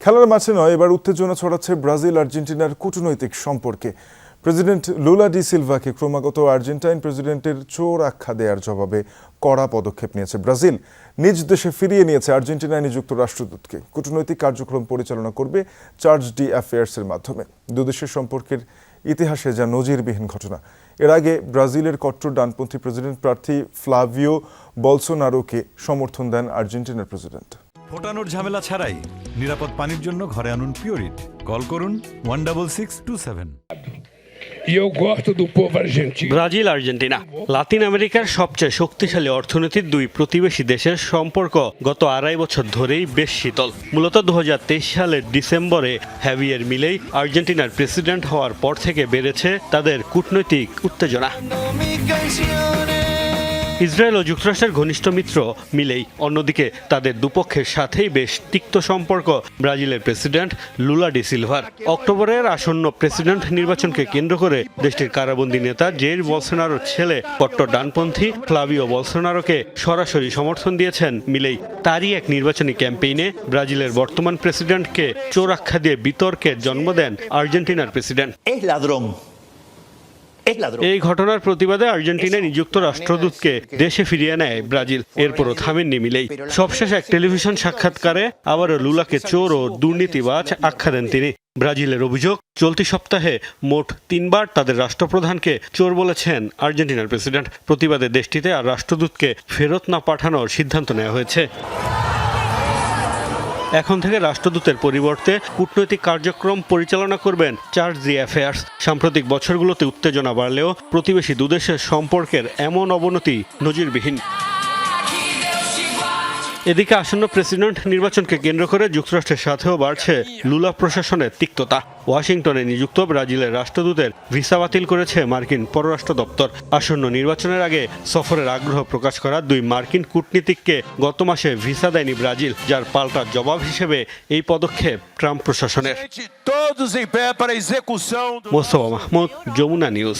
খেলার মাঠে নয়, এবার উত্তেজনা ছড়াচ্ছে ব্রাজিল আর্জেন্টিনার কূটনৈতিক সম্পর্কে। প্রেসিডেন্ট লুলা ডি সিলভাকে ক্রমাগত আর্জেন্টাইন প্রেসিডেন্টের চোর আখ্যা দেওয়ার জবাবে কড়া পদক্ষেপ নিয়েছে ব্রাজিল। নিজ দেশে ফিরিয়ে নিয়েছে আর্জেন্টিনায় নিযুক্ত রাষ্ট্রদূতকে। কূটনৈতিক কার্যক্রম পরিচালনা করবে চার্জ ডি অ্যাফেয়ার্সের মাধ্যমে। দুদেশের সম্পর্কের ইতিহাসে যা নজিরবিহীন ঘটনা। এর আগে ব্রাজিলের কট্টর ডানপন্থী প্রেসিডেন্ট প্রার্থী ফ্লাভিও বলসোনারোকে সমর্থন দেন আর্জেন্টিনার প্রেসিডেন্ট। ফোটানোর ঝামেলা ছাড়াই নিরাপদ পানির জন্য ঘরে আনুন পিওরিট। কল করুন 16627। ব্রাজিল আর্জেন্টিনা লাতিন আমেরিকার সবচেয়ে শক্তিশালী অর্থনীতির দুই প্রতিবেশী দেশের সম্পর্ক গত 2.5 বছর ধরেই বেশ শীতল। মূলত 2023 সালের ডিসেম্বরে হ্যাভিয়ের মিলেই আর্জেন্টিনার প্রেসিডেন্ট হওয়ার পর থেকে বেড়েছে তাদের কূটনৈতিক উত্তেজনা। ইসরায়েল ও যুক্তরাষ্ট্রের ঘনিষ্ঠ মিত্র মিলেই অন্যদিকে তাদের দুপক্ষের সাথেই বেশ তিক্ত সম্পর্ক ব্রাজিলের প্রেসিডেন্ট লুলা ডি সিলভার। অক্টোবরের আসন্ন প্রেসিডেন্ট নির্বাচনকে কেন্দ্র করে দেশটির কারাবন্দী নেতা জেইর বলসোনারোর ছেলে কট্টর ডানপন্থী ফ্লাভিও বলসোনারোকে সরাসরি সমর্থন দিয়েছেন মিলেই। তারই এক নির্বাচনী ক্যাম্পেইনে ব্রাজিলের বর্তমান প্রেসিডেন্টকে চোর আখ্যা দিয়ে বিতর্কের জন্ম দেন আর্জেন্টিনার প্রেসিডেন্ট। এই ঘটনার প্রতিবাদে আর্জেন্টিনায় নিযুক্ত রাষ্ট্রদূতকে দেশে ফিরিয়ে নেয় ব্রাজিল। এরপরও থামেননি মিলেই। সবশেষ এক টেলিভিশন সাক্ষাৎকারে আবারও লুলাকে চোর ও দুর্নীতিবাজ আখ্যা দেন তিনি। ব্রাজিলের অভিযোগ, চলতি সপ্তাহে মোট 3 বার তাদের রাষ্ট্রপ্রধানকে চোর বলেছেন আর্জেন্টিনার প্রেসিডেন্ট। প্রতিবাদে দেশটিতে আর রাষ্ট্রদূতকে ফেরত না পাঠানোর সিদ্ধান্ত নেওয়া হয়েছে। এখন থেকে রাষ্ট্রদূতের পরিবর্তে কূটনৈতিক কার্যক্রম পরিচালনা করবেন চার্জ ডি অ্যাফেয়ার্স। সাম্প্রতিক বছরগুলোতে উত্তেজনা বাড়লেও প্রতিবেশী দুদেশের সম্পর্কের এমন অবনতি নজিরবিহীন। এদিকে আসন্ন প্রেসিডেন্ট নির্বাচনকে কেন্দ্র করে যুক্তরাষ্ট্রের সাথেও বাড়ছে লুলা প্রশাসনের তিক্ততা। ওয়াশিংটনে নিযুক্ত ব্রাজিলের রাষ্ট্রদূতের ভিসা বাতিল করেছে মার্কিন পররাষ্ট্র দপ্তর। আসন্ন নির্বাচনের আগে সফরের আগ্রহ প্রকাশ করা 2 মার্কিন কূটনীতিককে গত মাসে ভিসা দেয়নি ব্রাজিল, যার পাল্টা জবাব হিসেবে এই পদক্ষেপ ট্রাম্প প্রশাসনের। মোস্তফা মাহমুদ, যমুনা নিউজ।